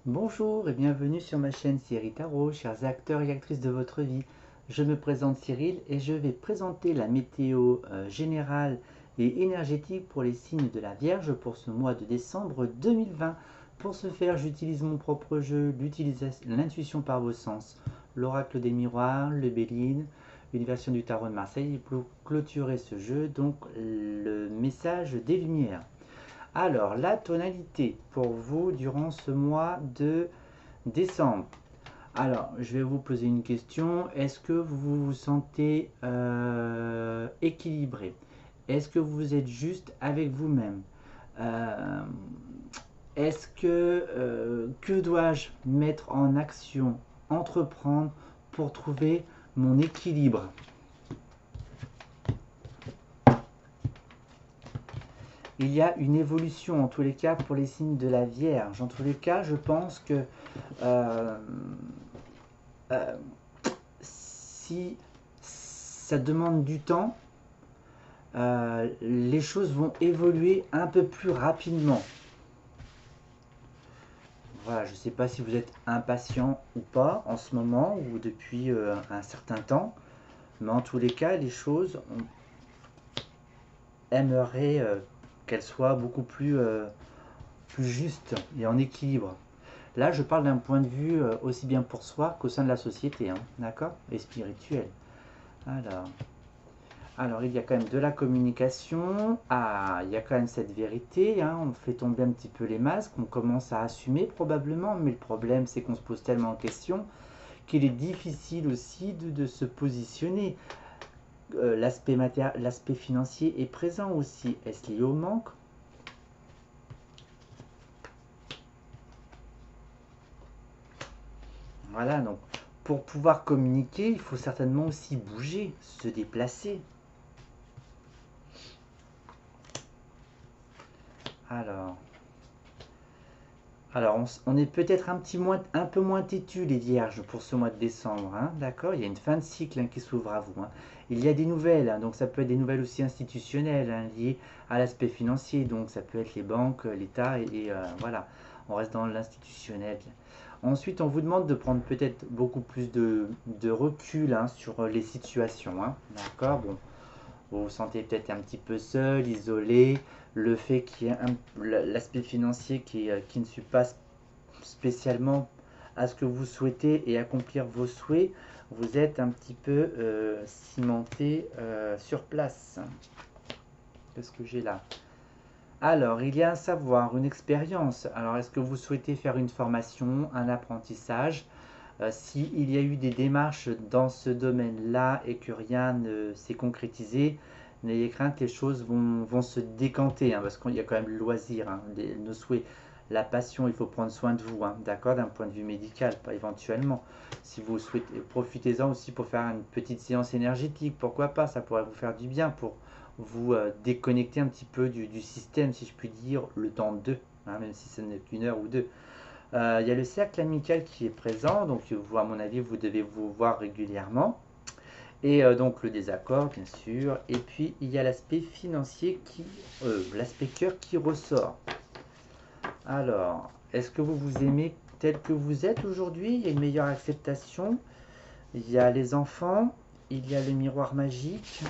Bonjour et bienvenue sur ma chaîne Cyril Tarot, chers acteurs et actrices de votre vie. Je me présente Cyril et je vais présenter la météo générale et énergétique pour les signes de la Vierge pour ce mois de décembre 2020. Pour ce faire, j'utilise mon propre jeu, l'intuition par vos sens, l'oracle des miroirs, le Béline, une version du tarot de Marseille. Et pour clôturer ce jeu, donc le message des lumières. Alors, la tonalité pour vous durant ce mois de décembre. Alors, je vais vous poser une question. Est-ce que vous vous sentez équilibré? Est-ce que vous êtes juste avec vous-même? Euh, Est-ce que dois-je mettre en action, entreprendre pour trouver mon équilibre? Il y a une évolution en tous les cas pour les signes de la Vierge. En tous les cas, je pense que euh, euh, si ça demande du temps, les choses vont évoluer un peu plus rapidement. Voilà, je ne sais pas si vous êtes impatient ou pas en ce moment ou depuis un certain temps, mais en tous les cas, les choses, on aimerait qu'elles soient beaucoup plus justes et en équilibre. Là, je parle d'un point de vue aussi bien pour soi qu'au sein de la société, hein, d'accord? Et spirituel. Alors, il y a quand même de la communication. Ah, il y a quand même cette vérité, hein. On fait tomber un petit peu les masques, on commence à assumer probablement, mais le problème, c'est qu'on se pose tellement de questions qu'il est difficile aussi de se positionner. L'aspect financier est présent aussi. Est-ce lié au manque? Voilà, donc pour pouvoir communiquer, il faut certainement aussi bouger, se déplacer. Alors, on est peut-être un peu moins têtu les vierges pour ce mois de décembre, hein, d'accord? Il y a une fin de cycle hein, qui s'ouvre à vous, hein. Il y a des nouvelles, hein, donc ça peut être des nouvelles aussi institutionnelles hein, liées à l'aspect financier, donc ça peut être les banques, l'État, voilà, on reste dans l'institutionnel. Ensuite, on vous demande de prendre peut-être beaucoup plus de recul hein, sur les situations, hein, d'accord? Bon, vous vous sentez peut-être un petit peu seul, isolé, le fait qu'il y ait l'aspect financier qui ne suit pas spécialement à ce que vous souhaitez et accomplir vos souhaits, vous êtes un petit peu cimenté sur place. Qu'est-ce que j'ai là? Alors, il y a un savoir, une expérience. Alors, est-ce que vous souhaitez faire une formation, un apprentissage? S'il y a eu des démarches dans ce domaine-là et que rien ne s'est concrétisé, n'ayez crainte, les choses vont se décanter, hein, parce qu'il y a quand même le loisir, hein, nos souhaits, la passion, il faut prendre soin de vous, hein, d'accord, d'un point de vue médical, pas éventuellement. Si vous souhaitez, profitez-en aussi pour faire une petite séance énergétique, pourquoi pas, ça pourrait vous faire du bien pour vous déconnecter un petit peu du système, si je puis dire, le temps de deux, hein, même si ce n'est qu'une heure ou deux. Il y a le cercle amical qui est présent, donc vous, à mon avis, vous devez vous voir régulièrement. Et donc le désaccord, bien sûr. Et puis il y a l'aspect financier l'aspect cœur qui ressort. Alors, est-ce que vous vous aimez tel que vous êtes aujourd'hui? Il y a une meilleure acceptation. Il y a les enfants. Il y a le miroir magique.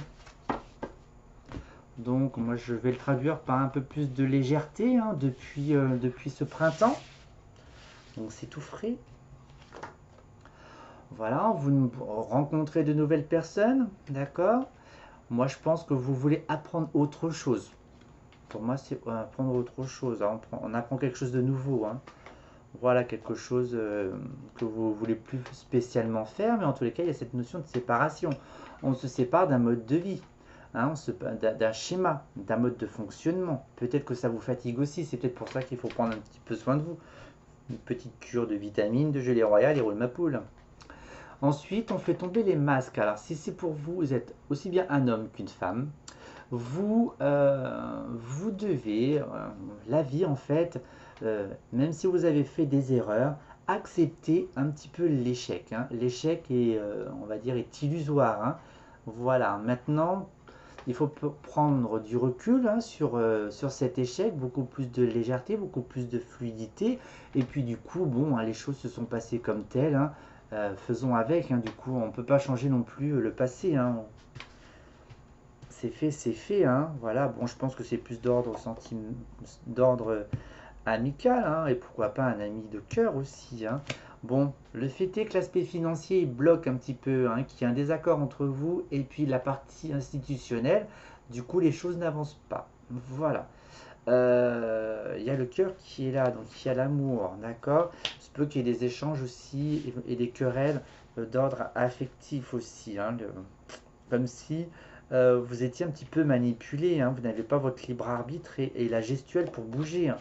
Donc moi je vais le traduire par un peu plus de légèreté hein, depuis ce printemps. Donc c'est tout frais. Voilà, vous rencontrez de nouvelles personnes, d'accord? Moi, je pense que vous voulez apprendre autre chose. Pour moi, c'est apprendre autre chose, hein. On apprend quelque chose de nouveau, hein. Voilà, quelque chose que vous voulez plus spécialement faire, mais en tous les cas, il y a cette notion de séparation. On se sépare d'un mode de vie, hein, d'un schéma, d'un mode de fonctionnement. Peut-être que ça vous fatigue aussi, c'est peut-être pour ça qu'il faut prendre un petit peu soin de vous. Une petite cure de vitamines, de gelée royale et roule ma poule. Ensuite, on fait tomber les masques. Alors, si c'est pour vous, vous êtes aussi bien un homme qu'une femme, vous devez, la vie en fait, même si vous avez fait des erreurs, accepter un petit peu l'échec, hein. L'échec est, on va dire, est illusoire, hein. Voilà, maintenant, Il faut prendre du recul hein, sur cet échec, beaucoup plus de légèreté, beaucoup plus de fluidité. Et puis du coup, bon, hein, les choses se sont passées comme telles. Hein, faisons avec. Hein, du coup, on ne peut pas changer non plus le passé. Hein. C'est fait. Hein, voilà. Bon, je pense que c'est plus d'ordre amical. Hein, et pourquoi pas un ami de cœur aussi. Hein. Bon, le fait est que l'aspect financier bloque un petit peu, hein, qu'il y a un désaccord entre vous et puis la partie institutionnelle. Du coup, les choses n'avancent pas. Voilà. Il y a le cœur qui est là, donc il y a l'amour, d'accord. Il se peut qu'il y ait des échanges aussi et des querelles d'ordre affectif aussi, hein, comme si vous étiez un petit peu manipulé, hein, vous n'avez pas votre libre arbitre et la gestuelle pour bouger. Hein.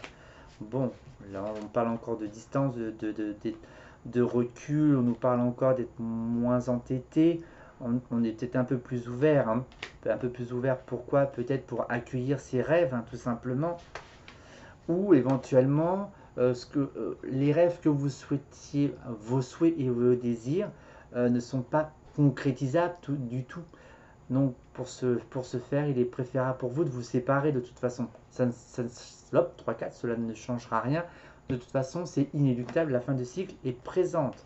Bon, là on parle encore de distance, de recul, on nous parle encore d'être moins entêté, on est peut-être un peu plus ouvert, hein. Un peu plus ouvert pourquoi? Peut-être pour accueillir ses rêves, hein, tout simplement, ou éventuellement les rêves que vous souhaitiez, vos souhaits et vos désirs ne sont pas concrétisables du tout. Donc pour ce faire, il est préférable pour vous de vous séparer de toute façon. Hop, 3-4, cela ne changera rien. De toute façon, c'est inéluctable, la fin de cycle est présente.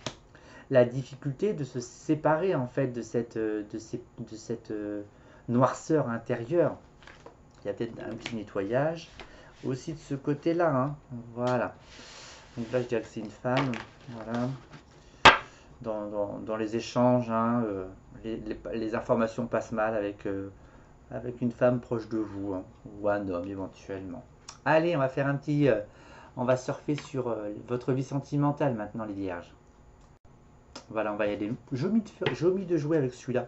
La difficulté de se séparer en fait de cette noirceur intérieure. Il y a peut-être un petit nettoyage aussi de ce côté-là. Hein. Voilà. Donc là, je dirais que c'est une femme. Voilà. Dans les échanges, hein, les informations passent mal avec une femme proche de vous, hein, ou un homme éventuellement. Allez, on va faire un petit... on va surfer sur votre vie sentimentale maintenant, les vierges. Voilà, on va y aller. J'ai omis de jouer avec celui-là.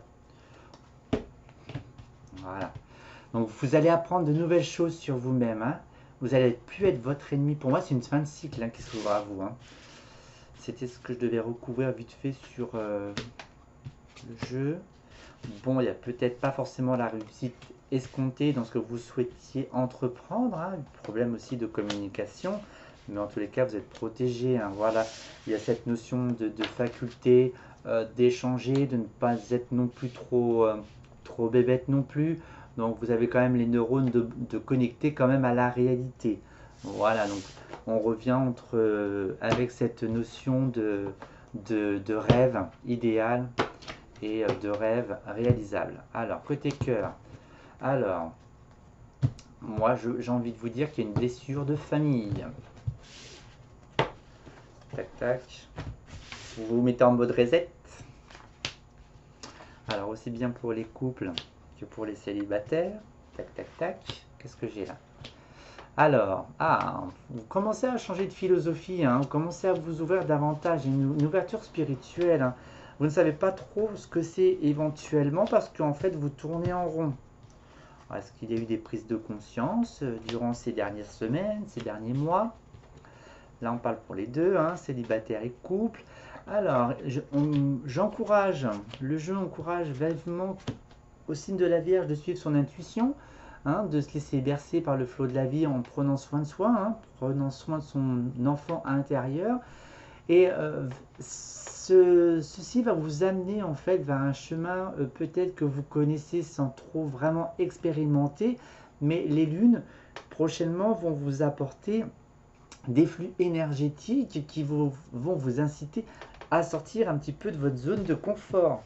Voilà. Donc vous allez apprendre de nouvelles choses sur vous-même. Hein. Vous allez plus être votre ennemi. Pour moi, c'est une fin de cycle hein, qui s'ouvre à vous. Hein. C'était ce que je devais recouvrir vite fait sur le jeu. Bon, il n'y a peut-être pas forcément la réussite escomptée dans ce que vous souhaitiez entreprendre. Hein. Problème aussi de communication. Mais en tous les cas, vous êtes protégé. Hein. Voilà, il y a cette notion de faculté d'échanger, de ne pas être non plus trop bébête non plus. Donc vous avez quand même les neurones de connecter quand même à la réalité. Voilà, donc on revient avec cette notion de rêve idéal et de rêve réalisable. Alors, côté cœur. Alors, moi j'ai envie de vous dire qu'il y a une blessure de famille. Tac, tac. Vous vous mettez en mode reset. Alors, aussi bien pour les couples que pour les célibataires. Tac, tac, tac. Qu'est-ce que j'ai là? Alors, vous commencez à changer de philosophie, hein, vous commencez à vous ouvrir davantage, une ouverture spirituelle. Hein. Vous ne savez pas trop ce que c'est éventuellement parce qu'en fait vous tournez en rond. Est-ce qu'il y a eu des prises de conscience durant ces dernières semaines, ces derniers mois? Là on parle pour les deux, hein, célibataire et couple. Alors, j'encourage, le jeu encourage vivement au signe de la Vierge de suivre son intuition. Hein, de se laisser bercer par le flot de la vie en prenant soin de soi, hein, prenant soin de son enfant intérieur. Et ceci va vous amener en fait vers un chemin peut-être que vous connaissez sans trop vraiment expérimenter, mais les lunes prochainement vont vous apporter des flux énergétiques qui vont vous inciter à sortir un petit peu de votre zone de confort.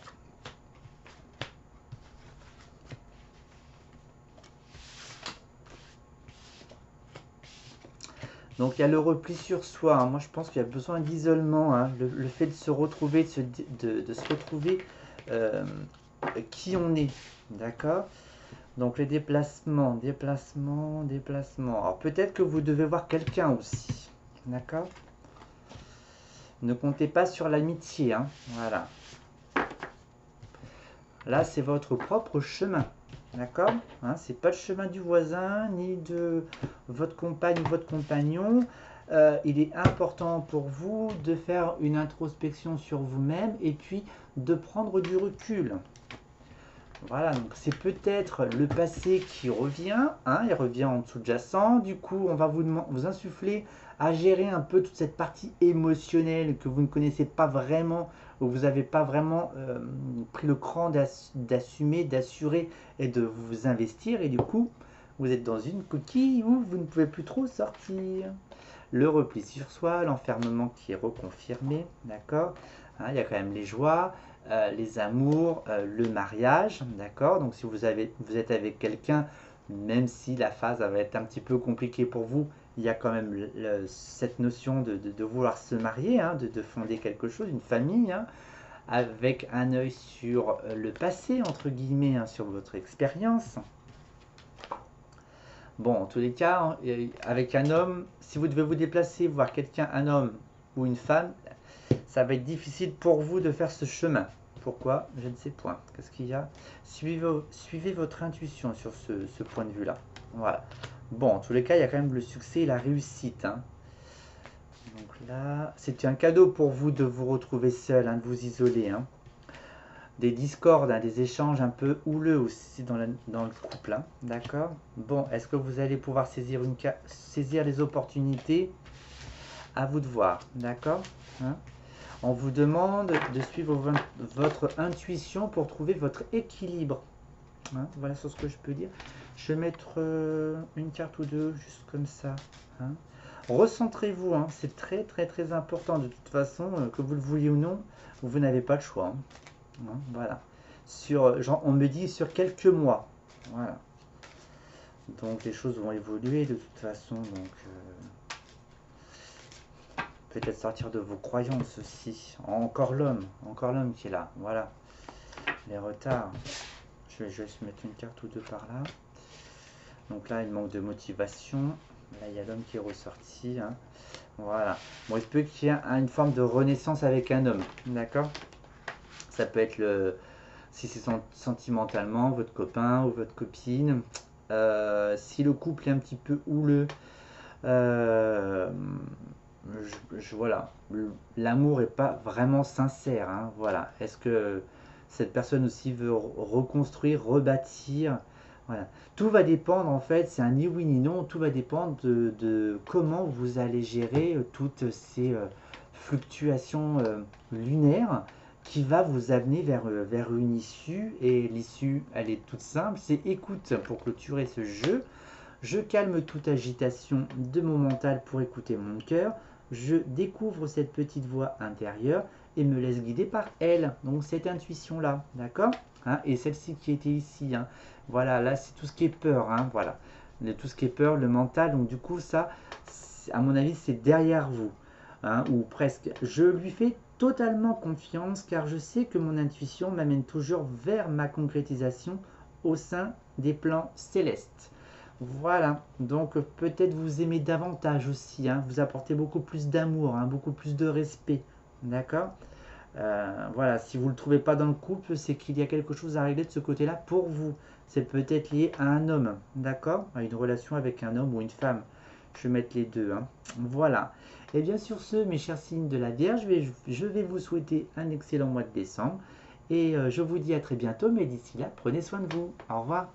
Donc il y a le repli sur soi. Hein. Moi je pense qu'il y a besoin d'isolement. Hein. Le fait de se retrouver, de se retrouver qui on est. D'accord? Donc les déplacements. Alors peut-être que vous devez voir quelqu'un aussi. D'accord? Ne comptez pas sur l'amitié. Hein. Voilà. Là c'est votre propre chemin. D'accord, hein, c'est pas le chemin du voisin, ni de votre compagne ou votre compagnon. Il est important pour vous de faire une introspection sur vous-même et puis de prendre du recul. Voilà, donc c'est peut-être le passé qui revient, hein, il revient en sous-jacent. Du coup, on va vous insuffler à gérer un peu toute cette partie émotionnelle que vous ne connaissez pas vraiment, où vous n'avez pas vraiment pris le cran d'assumer, d'assurer et de vous investir. Et du coup, vous êtes dans une coquille où vous ne pouvez plus trop sortir. Le repli sur soi, l'enfermement qui est reconfirmé, d'accord. Hein, il y a quand même les joies, les amours, le mariage, d'accord. Donc si vous êtes avec quelqu'un, même si la phase va être un petit peu compliquée pour vous, il y a quand même cette notion de vouloir se marier, hein, de fonder quelque chose, une famille, hein, avec un œil sur le passé, entre guillemets, hein, sur votre expérience. Bon, en tous les cas, hein, avec un homme, si vous devez vous déplacer, voir quelqu'un, un homme ou une femme, ça va être difficile pour vous de faire ce chemin. Pourquoi? Je ne sais point. Qu'est-ce qu'il y a? Suivez votre intuition sur ce point de vue-là. Voilà. Bon, en tous les cas, il y a quand même le succès et la réussite, hein. Donc là, c'est un cadeau pour vous de vous retrouver seul, hein, de vous isoler, hein. Des discordes, hein, des échanges un peu houleux aussi dans le couple, hein. D'accord? Bon, est-ce que vous allez pouvoir saisir les opportunités? À vous de voir, d'accord, hein? On vous demande de suivre votre intuition pour trouver votre équilibre, hein. Voilà sur ce que je peux dire. Je vais mettre une carte ou deux, juste comme ça, hein. Recentrez-vous, hein. C'est très très très important de toute façon, que vous le vouliez ou non, vous n'avez pas le choix, hein. Hein, voilà. Genre, on me dit sur quelques mois. Voilà. Donc les choses vont évoluer de toute façon. Donc peut-être sortir de vos croyances aussi. Encore l'homme qui est là. Voilà. Les retards. Je vais juste mettre une carte ou deux par là. Donc là, il manque de motivation. Là, il y a l'homme qui est ressorti, hein. Voilà. Bon, il se peut qu'il y ait une forme de renaissance avec un homme. D'accord? Ça peut être si c'est sentimentalement, votre copain ou votre copine. Si le couple est un petit peu houleux, voilà, l'amour est pas vraiment sincère, hein, voilà. Est-ce que cette personne aussi veut reconstruire, rebâtir? Voilà. Tout va dépendre, en fait, c'est un ni oui ni non, tout va dépendre de comment vous allez gérer toutes ces fluctuations lunaires qui va vous amener vers une issue. Et l'issue, elle est toute simple, c'est écoute pour clôturer ce jeu. Je calme toute agitation de mon mental pour écouter mon cœur. Je découvre cette petite voix intérieure et me laisse guider par elle. Donc cette intuition-là, d'accord, hein, et celle-ci qui était ici, hein. Voilà, là c'est tout ce qui est peur, hein, voilà. Tout ce qui est peur, le mental. Donc du coup, ça, à mon avis, c'est derrière vous, hein, ou presque. Je lui fais totalement confiance car je sais que mon intuition m'amène toujours vers ma concrétisation au sein des plans célestes. Voilà, donc peut-être vous aimez davantage aussi, hein, vous apportez beaucoup plus d'amour, hein, beaucoup plus de respect, d'accord. Voilà, si vous ne le trouvez pas dans le couple, c'est qu'il y a quelque chose à régler de ce côté-là pour vous. C'est peut-être lié à un homme, d'accord, à une relation avec un homme ou une femme. Je vais mettre les deux, hein. Voilà. Et bien sur ce, mes chers signes de la Vierge, je vais vous souhaiter un excellent mois de décembre. Et je vous dis à très bientôt, mais d'ici là, prenez soin de vous. Au revoir.